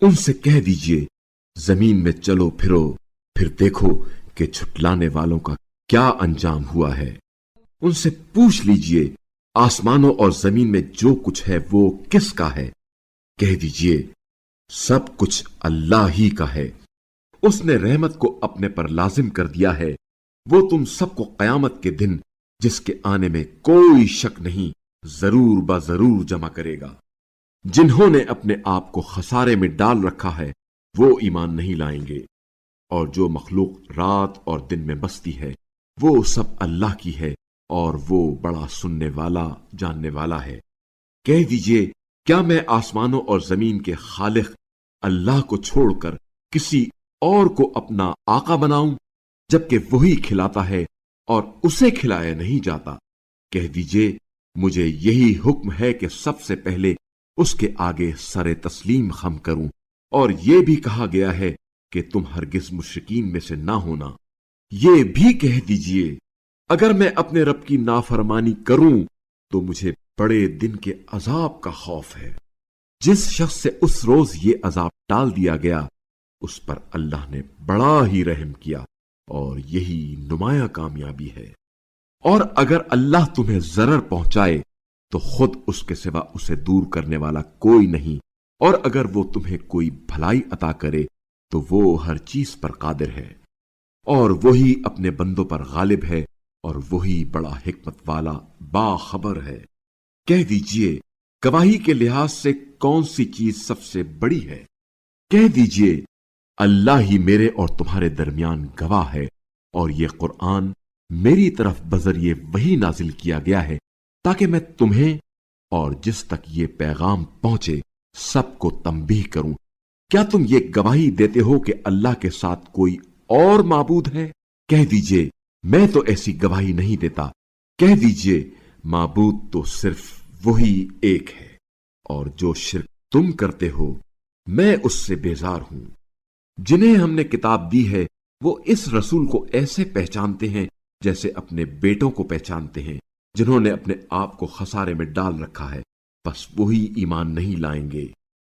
उनसे कह दीजिए, जमीन में चलो फिरो, फिर देखो कि झुटलाने वालों का क्या अंजाम हुआ है। उनसे पूछ लीजिए, आसमानों और जमीन में जो कुछ है वो किसका है। कह दीजिए, सब कुछ अल्लाह ही का है। उसने रहमत को अपने पर लाजिम कर दिया है। वो तुम सबको कयामत के दिन, जिसके आने में कोई शक नहीं, जरूर ब जरूर जमा करेगा। जिन्होंने अपने आप को खसारे में डाल रखा है वो ईमान नहीं लाएंगे, और जो मखलूक रात और दिन में बसती है वो सब अल्लाह की है, और वो बड़ा सुनने वाला जानने वाला है। कह दीजिए, क्या मैं आसमानों और जमीन के खालिक अल्लाह को छोड़कर किसी और को अपना आका बनाऊं, जबकि वही खिलाता है और उसे खिलाया नहीं जाता। कह दीजिए, मुझे यही हुक्म है कि सबसे पहले उसके आगे सरे तस्लीम खम करूं, और ये भी कहा गया है कि तुम हरगिज मुशरिकीन में से ना होना। ये भी कह दीजिए, अगर मैं अपने रब की नाफरमानी करूं तो मुझे बड़े दिन के अजाब का खौफ है। जिस शख्स से उस रोज ये अजाब टाल दिया गया, उस पर अल्लाह ने बड़ा ही रहम किया, और यही नुमाया कामयाबी है। और अगर अल्लाह तुम्हें जरर पहुंचाए तो खुद उसके सिवा उसे दूर करने वाला कोई नहीं, और अगर वो तुम्हें कोई भलाई अता करे तो वो हर चीज पर कादिर है, और वही अपने बंदों पर गालिब है, और वही बड़ा हिकमत वाला बाखबर है। कह दीजिए, गवाही के लिहाज से कौन सी चीज सबसे बड़ी है। कह दीजिए, अल्लाह ही मेरे और तुम्हारे दरमियान गवाह है, और ये कुरान मेरी तरफ बजरिए वही नाजिल किया गया है ताकि मैं तुम्हें और जिस तक ये पैगाम पहुंचे सबको तंबीह करूं। क्या तुम ये गवाही देते हो कि अल्लाह के साथ कोई और माबूद है? कह दीजिए, मैं तो ऐसी गवाही नहीं देता। कह दीजिए, माबूद तो सिर्फ वही एक है, और जो शिर्क तुम करते हो मैं उससे बेजार हूं। जिन्हें हमने किताब दी है वो इस रसूल को ऐसे पहचानते हैं जैसे अपने बेटों को पहचानते हैं। जिन्होंने अपने आप को खसारे में डाल रखा है, बस वही ईमान नहीं लाएंगे।